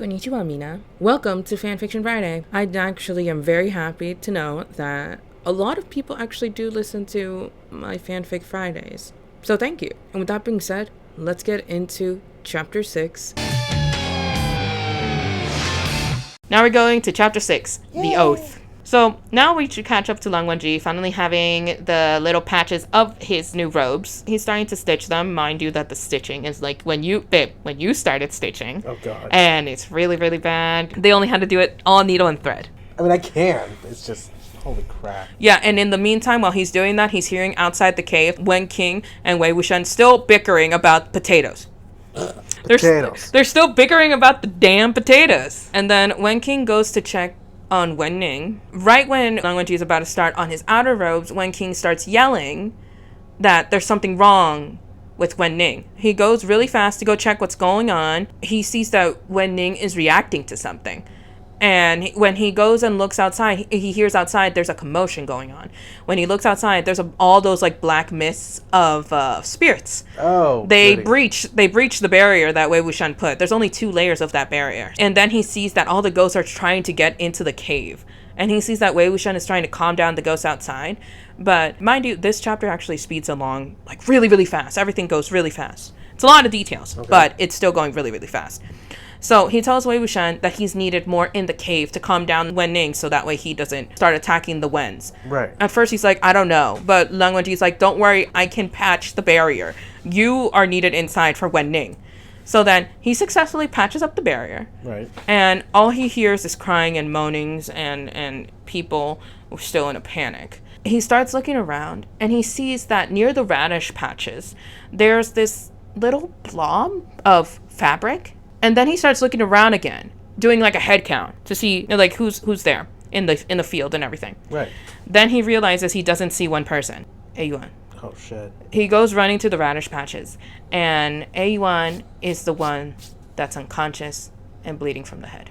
Konnichiwa, Mina. Welcome to FanficFriday. I actually am very happy to know that a lot of people actually do listen to my Fanfic Fridays. So thank you. And with that being said, let's get into Chapter 6. Now we're going to Chapter 6, Yay! The Oath. So now we should catch up to Lang Wonji finally having the little patches of his new robes. He's starting to stitch them. Mind you that the stitching is like when you started stitching. Oh god. And it's really, really bad. They only had to do it all needle and thread. I mean, I can. It's just, holy crap. Yeah, and in the meantime, while he's doing that, he's hearing outside the cave Wen King and Wei Wuxian still bickering about potatoes. They're still bickering about the damn potatoes. And then Wen King goes to check on Wen Ning. Right when Lang Wonji is about to start on his outer robes, Wen King starts yelling that there's something wrong with Wen Ning. He goes really fast to go check what's going on. He sees that Wen Ning is reacting to something. And when he goes and looks outside, he hears outside there's a commotion going on. When he looks outside, there's all those like black mists of spirits. Oh, they breach the barrier that Wei Wuxian put. There's only 2 layers of that barrier. And then he sees that all the ghosts are trying to get into the cave. And he sees that Wei Wuxian is trying to calm down the ghosts outside. But mind you, this chapter actually speeds along like really, really fast. Everything goes really fast. It's a lot of details, but it's still going really, really fast. So he tells Wei Wuxian that he's needed more in the cave to calm down Wen Ning so that way he doesn't start attacking the Wens. Right. At first he's like, I don't know. But Lang Wonji's like, don't worry, I can patch the barrier. You are needed inside for Wen Ning. So then he successfully patches up the barrier. Right. And all he hears is crying and moanings and people still in a panic. He starts looking around and he sees that near the radish patches, there's this little blob of fabric. And then he starts looking around again, doing like a head count to see like who's there in the field and everything. Right. Then he realizes he doesn't see one person, A-Yuan. Oh shit. He goes running to the radish patches, and A-Yuan is the one that's unconscious and bleeding from the head.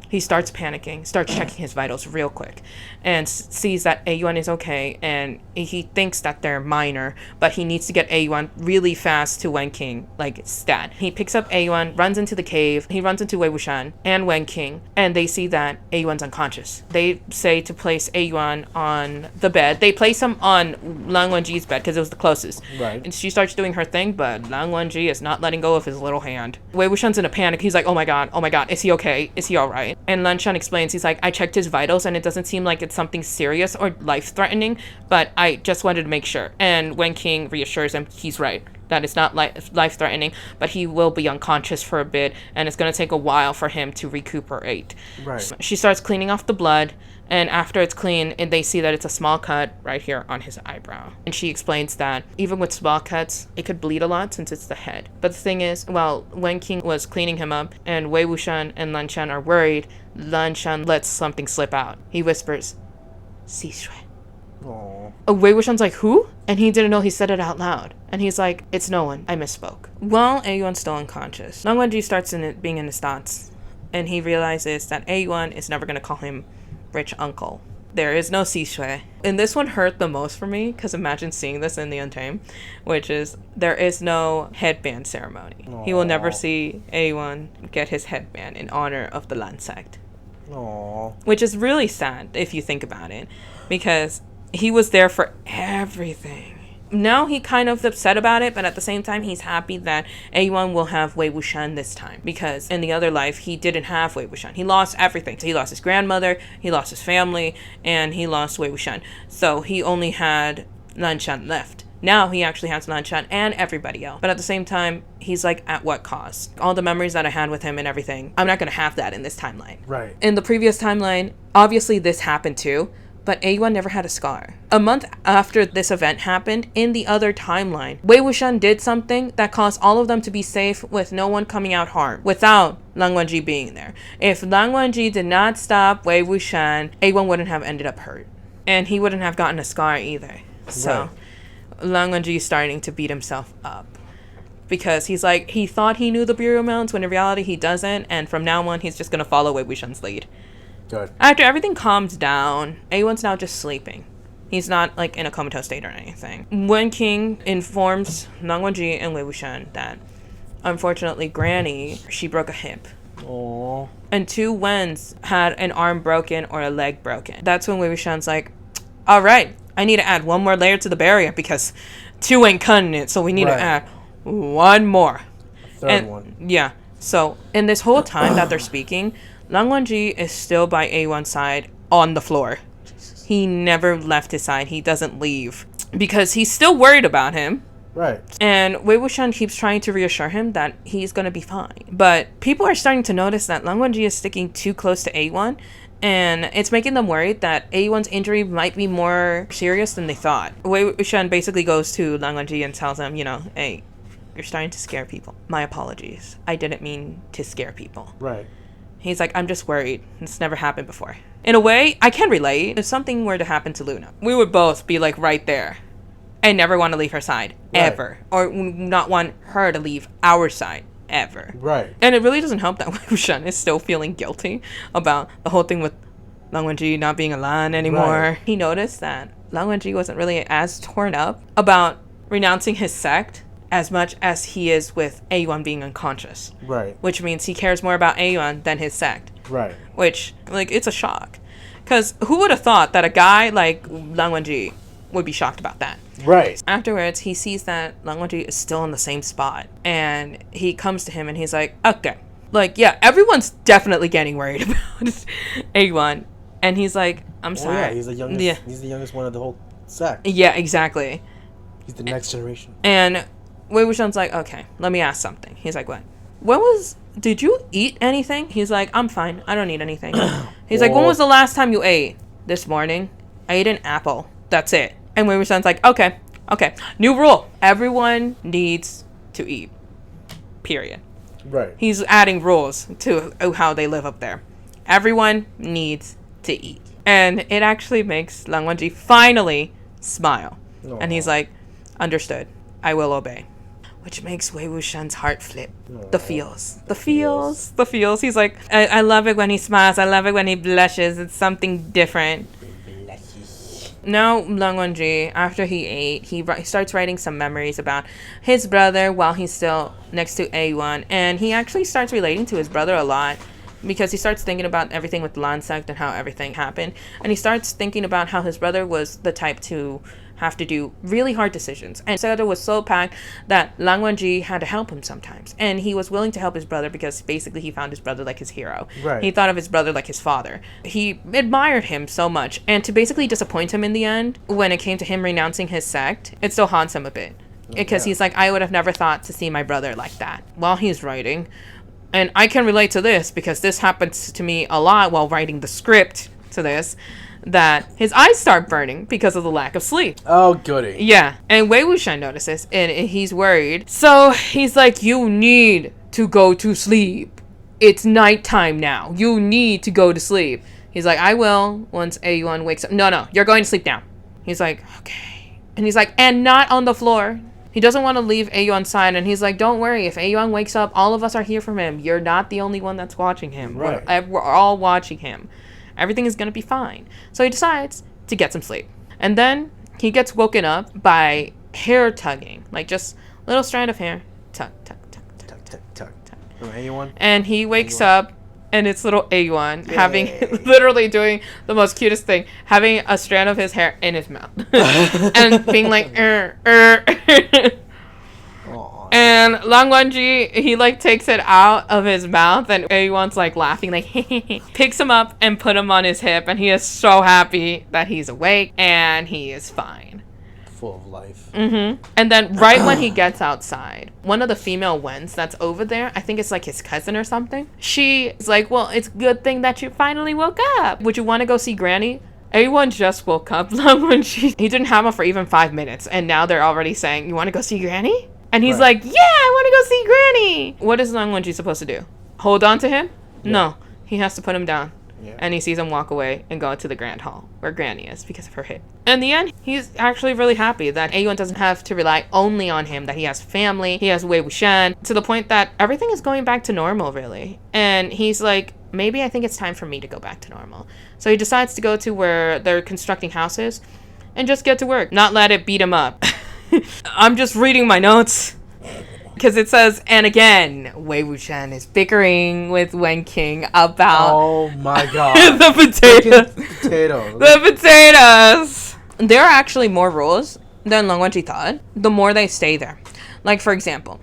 He starts panicking, starts checking his vitals real quick, and sees that A-Yuan is okay, and he thinks that they're minor, but he needs to get A-Yuan really fast to Wen King, like stat. He picks up A-Yuan, runs into the cave, he runs into Wei Wuxian and Wen King, and they see that A-Yuan's unconscious. They say to place A-Yuan on the bed. They place him on Lang Wonji's bed because it was the closest. Right. And she starts doing her thing, but Lang Wonji is not letting go of his little hand. Wei Wuxian's in a panic. He's like, oh my god, is he okay? Is he alright? And Lan Shan explains, he's like, I checked his vitals and it doesn't seem like it's something serious or life-threatening, but I just wanted to make sure. And Wen King reassures him he's right, that it's not life-threatening, but he will be unconscious for a bit, and it's going to take a while for him to recuperate. Right. So she starts cleaning off the blood, and after it's clean, and they see that it's a small cut right here on his eyebrow. And she explains that even with small cuts, it could bleed a lot since it's the head. But the thing is, while Wen King was cleaning him up, and Wei Wuxian and Lan Shan are worried, Lan Shan lets something slip out. He whispers, "Sishui." Aww. Wei Wuxian's like, who? And he didn't know he said it out loud. And he's like, it's no one. I misspoke. Well, A-Yuan's still unconscious. Lang Wonji starts being in his thoughts. And he realizes that A-Yuan is never going to call him rich uncle. There is no Sishui. And this one hurt the most for me, because imagine seeing this in the Untamed, which is there is no headband ceremony. Aww. He will never see A-Yuan get his headband in honor of the Lan sect. Aww. Which is really sad if you think about it, because he was there for everything. Now he kind of upset about it, but at the same time, he's happy that A-Yuan will have Wei Wuxian this time. Because in the other life, he didn't have Wei Wuxian. He lost everything. So he lost his grandmother, he lost his family, and he lost Wei Wuxian. So he only had Lan Shan left. Now he actually has Lan Shan and everybody else. But at the same time, he's like, at what cost? All the memories that I had with him and everything, I'm not going to have that in this timeline. Right. In the previous timeline, obviously this happened too. But A-Yuan never had a scar. A month after this event happened, in the other timeline, Wei Wuxian did something that caused all of them to be safe with no one coming out harmed, without Lang Wonji being there. If Lang Wonji did not stop Wei Wuxian, A-Yuan wouldn't have ended up hurt. And he wouldn't have gotten a scar either. So, right. Lang Wonji is starting to beat himself up. Because he's like, he thought he knew the burial mounds, when in reality he doesn't, and from now on he's just going to follow Wei Wuxian's lead. Good. After everything calms down, A-Yuan's now just sleeping. He's not like in a comatose state or anything. Wen King informs Lang Wonji and Wei Wuxian that unfortunately Granny, she broke a hip Aw. And 2 Wens had an arm broken or a leg broken. That's when Wei Wuxian's like, all right, I need to add 1 more layer to the barrier because 2 ain't cutting it, so we need to add 1 more. Third one. Yeah. So in this whole time that they're speaking, Lang Wangji is still by A1's side on the floor. He never left his side. He doesn't leave because he's still worried about him. Right. And Wei Wuxian keeps trying to reassure him that he's going to be fine. But people are starting to notice that Lang Wangji is sticking too close to A1, and it's making them worried that A1's injury might be more serious than they thought. Wei Wuxian basically goes to Lang Wangji and tells him, hey, you're starting to scare people. My apologies. I didn't mean to scare people. Right. He's like, I'm just worried. It's never happened before. In a way, I can relate. If something were to happen to Luna, we would both be like right there and never want to leave her side, ever. Or not want her to leave our side, ever. Right. And it really doesn't help that Wei Wuxian is still feeling guilty about the whole thing with Lang Wangji not being a Lan anymore. Right. He noticed that Lang Wangji wasn't really as torn up about renouncing his sect as much as he is with A1 being unconscious. Right. Which means he cares more about A1 than his sect. Right. Which, it's a shock. Because who would have thought that a guy like Lang Wangji would be shocked about that? Right. Afterwards, he sees that Lang Wangji is still in the same spot. And he comes to him and he's like, okay. Everyone's definitely getting worried about A1. And he's like, I'm sorry. Yeah, he's the youngest. Yeah. He's the youngest one of the whole sect. Yeah, exactly. He's the next generation. And Wei Wuxian's like, okay, let me ask something. He's like, what? Did you eat anything? He's like, I'm fine. I don't need anything. He's like, when was the last time you ate? This morning. I ate an apple. That's it. And Wei Wuxian's like, okay. New rule. Everyone needs to eat. Period. Right. He's adding rules to how they live up there. Everyone needs to eat. And it actually makes Lang Wangji finally smile. Aww. And he's like, understood. I will obey. Which makes Wei Wuxian's heart flip. Aww. The feels. He's like, I love it when he smiles. I love it when he blushes. It's something different. Now, Lang Wangji, after he ate, he starts writing some memories about his brother while he's still next to A1. And he actually starts relating to his brother a lot because he starts thinking about everything with the Lan sect and how everything happened. And he starts thinking about how his brother was the type to have to do really hard decisions. And Seto was so packed that Lang Wangji had to help him sometimes. And he was willing to help his brother because basically he found his brother like his hero. Right. He thought of his brother like his father. He admired him so much. And to basically disappoint him in the end, when it came to him renouncing his sect, it still haunts him a bit. Because he's like, I would have never thought to see my brother like that. While he's writing, and I can relate to this because this happens to me a lot while writing the script to this, that his eyes start burning because of the lack of sleep. Oh, goody. Yeah. And Wei Wuxian notices and he's worried. So he's like, you need to go to sleep. It's nighttime now. You need to go to sleep. He's like, I will once A1 wakes up. No, you're going to sleep now. He's like, okay. And he's like, and not on the floor. He doesn't want to leave A1's side. And he's like, don't worry. If A1 wakes up, all of us are here for him. You're not the only one that's watching him. Right. We're all watching him. Everything is going to be fine. So he decides to get some sleep. And then he gets woken up by hair tugging. Like just a little strand of hair. Tug. From A1? And he wakes up and it's little A1 having, literally doing the most cutest thing. Having a strand of his hair in his mouth. And being like, And Lang Wangji, he takes it out of his mouth and everyone's laughing, picks him up and put him on his hip, and he is so happy that he's awake and he is fine. Full of life. Mm-hmm. And then right when he gets outside, one of the female Wens that's over there, I think it's his cousin or something, she is like, well, it's a good thing that you finally woke up. Would you want to go see Granny? Everyone just woke up. Lang Wangji, he didn't have him for even 5 minutes, and now they're already saying, you want to go see Granny? And he's like, yeah, I want to go see Granny. What is Lang Wangji supposed to do? Hold on to him? Yeah. No. He has to put him down. Yeah. And he sees him walk away and go to the Grand Hall, where Granny is, because of her hip. In the end, he's actually really happy that A1 doesn't have to rely only on him, that he has family, he has Wei Wuxian, to the point that everything is going back to normal, really. And he's like, maybe I think it's time for me to go back to normal. So he decides to go to where they're constructing houses and just get to work, not let it beat him up. I'm just reading my notes. Because it says, and again, Wei Wuxian is bickering with Wen King about Oh my god. the potatoes. Potatoes. The potatoes. There are actually more rules than Long Wenji thought, the more they stay there. Like, for example,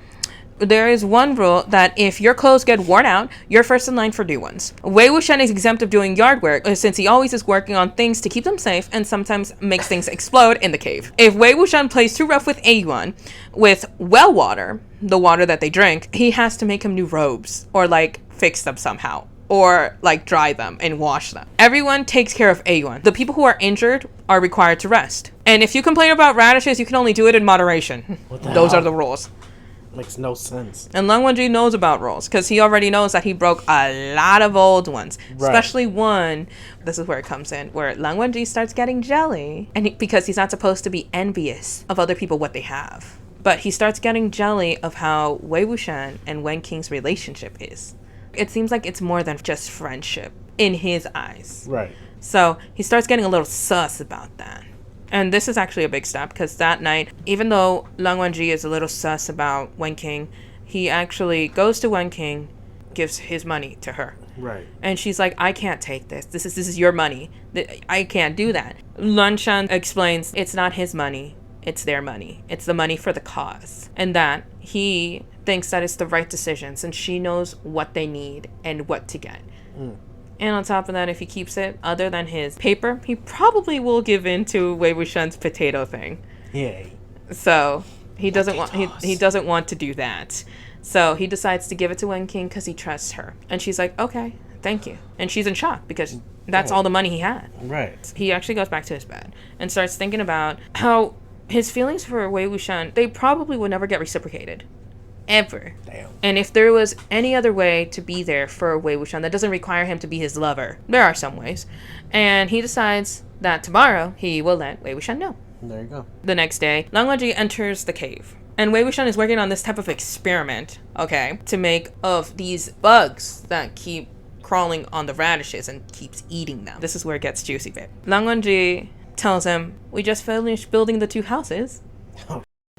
there is one rule that if your clothes get worn out, you're first in line for new ones. Wei Wuxian is exempt of doing yard work since he always is working on things to keep them safe and sometimes makes things explode in the cave. If Wei Wuxian plays too rough with A-Yuan with well water, the water that they drink, he has to make him new robes or like fix them somehow. Or like dry them and wash them. Everyone takes care of A1. The people who are injured are required to rest. And if you complain about radishes, you can only do it in moderation. Those are the rules. Makes no sense. And Lang Wonji knows about rules because he already knows that he broke a lot of old ones, especially one. This is where it comes in, where Lang Wonji starts getting jelly, and because he's not supposed to be envious of other people what they have, but he starts getting jelly of how Wei Wuxian and Wen Qing's relationship is. It seems like it's more than just friendship in his eyes. Right. So he starts getting a little sus about that. And this is actually a big step because that night, even though Lang Wonji is a little sus about Wen Qing, he actually goes to Wen Qing, gives his money to her. Right. And she's like, I can't take this. This is your money. I can't do that. Lan Shan explains it's not his money. It's their money. It's the money for the cause. And that he thinks that it's the right decision since she knows what they need and what to get. And on top of that, if he keeps it, other than his paper, he probably will give in to Wei Wuxian's potato thing. Yay. So he doesn't want to do that. So he decides to give it to Wen Qing because he trusts her. And she's like, okay, thank you. And she's in shock because that's all the money he had. Right. He actually goes back to his bed and starts thinking about how his feelings for Wei Wuxian, they probably would never get reciprocated. Ever. Damn. And if there was any other way to be there for Wei Wuxian that doesn't require him to be his lover, there are some ways. And he decides that tomorrow he will let Wei Wuxian know. There you go. The next day, Lang Wonji enters the cave. And Wei Wuxian is working on this type of experiment, okay, to make of these bugs that keep crawling on the radishes and keeps eating them. This is where it gets juicy, babe. Lang Wonji tells him, we just finished building the 2 houses.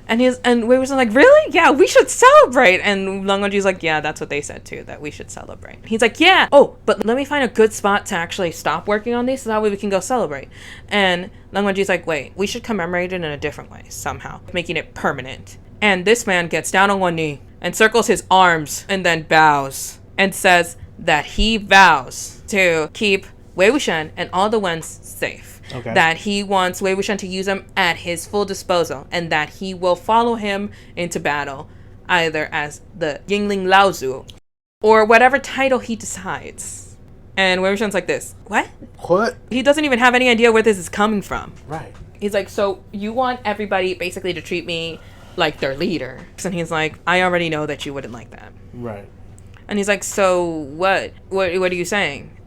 And Wei Wuxian's like, really? Yeah, we should celebrate. And Lang Wonji's like, yeah, that's what they said too, that we should celebrate. He's like, yeah. Oh, but let me find a good spot to actually stop working on these so that way we can go celebrate. And Lang Wonji's like, wait, we should commemorate it in a different way somehow, making it permanent. And this man gets down on one knee and circles his arms and then bows and says that he vows to keep Wei Wuxian and all the ones safe. Okay. That he wants Wei Wuxian to use them at his full disposal and that he will follow him into battle either as the Yingling Laozu or whatever title he decides. And Wei Wuxian's like this, what? He doesn't even have any idea where this is coming from. Right. He's like, so you want everybody basically to treat me like their leader. And he's like, I already know that you wouldn't like that. Right. And he's like, so what are you saying?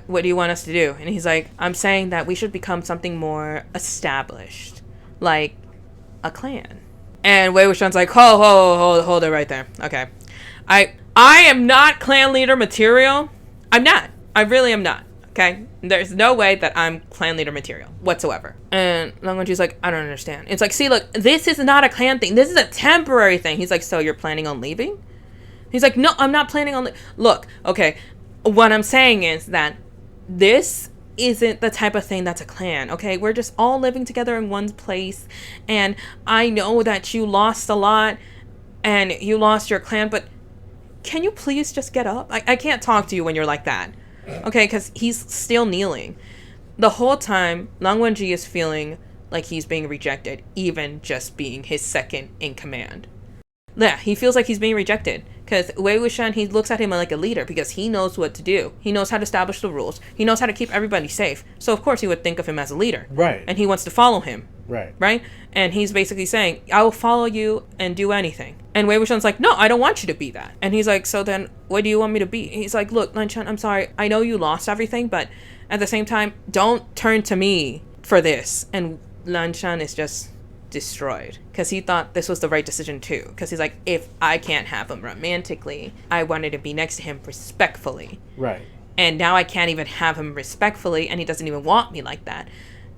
What do you want us to do? And he's like, I'm saying that we should become something more established, like a clan. And Wei Wuxian's like, hold it right there. Okay. I am not clan leader material. I'm not. I really am not. Okay? There's no way that I'm clan leader material whatsoever. And Lang Wonji's like, I don't understand. It's like, see, look, this is not a clan thing. This is a temporary thing. He's like, so you're planning on leaving? He's like, no, I'm not planning on look, okay, what I'm saying is that this isn't the type of thing that's a clan, okay? We're just all living together in one place, and I know that you lost a lot, and you lost your clan, but can you please just get up? I can't talk to you when you're like that, okay? Because he's still kneeling. The whole time, Lang Wonji is feeling like he's being rejected, even just being his second in command. Yeah, he feels like he's being rejected because Wei Wuxian, he looks at him like a leader because he knows what to do. He knows how to establish the rules. He knows how to keep everybody safe. So, of course, he would think of him as a leader. Right. And he wants to follow him. Right. Right? And he's basically saying, I will follow you and do anything. And Wei Wuxian's like, no, I don't want you to be that. And he's like, so then what do you want me to be? He's like, look, Lan Shan, I'm sorry. I know you lost everything, but at the same time, don't turn to me for this. And Lan Shan is just destroyed because he thought this was the right decision too, because he's like, if I can't have him romantically, I wanted to be next to him respectfully, right? And now I can't even have him respectfully, and he doesn't even want me like that.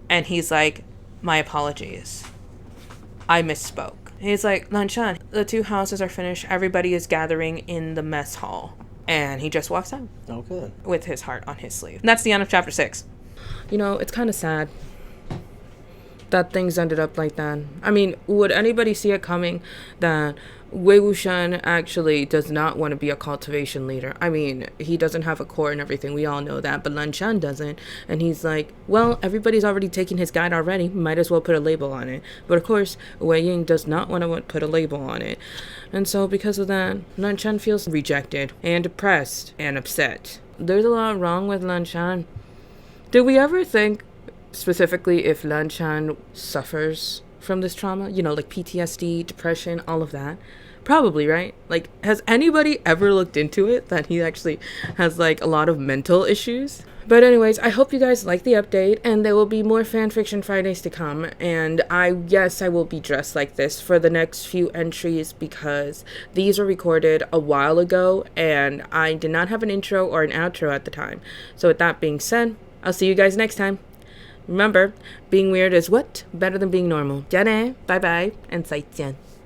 And he's like, my apologies, I misspoke. He's like, Lanchan, the 2 houses are finished. Everybody is gathering in the mess hall. And he just walks out. Oh, good. With his heart on his sleeve. And that's the end of chapter 6. You know, it's kind of sad that things ended up like that. I mean, would anybody see it coming that Zewu-jun actually does not want to be a cultivation leader? I mean, he doesn't have a core and everything. We all know that. But Lanchan doesn't. And he's like, well, everybody's already taken his guide already. Might as well put a label on it. But of course, Wei Ying does not want to put a label on it. And so because of that, Lanchan feels rejected and depressed and upset. There's a lot wrong with Lanchan. Did we ever think specifically if Lanchan suffers from this trauma? You know, like PTSD, depression, all of that. Probably, right? Like, has anybody ever looked into it that he actually has like a lot of mental issues? But anyways, I hope you guys like the update, and there will be more fanfiction Fridays to come. And I will be dressed like this for the next few entries because these were recorded a while ago and I did not have an intro or an outro at the time. So with that being said, I'll see you guys next time. Remember, being weird is what? Better than being normal. Bye bye, and 再见.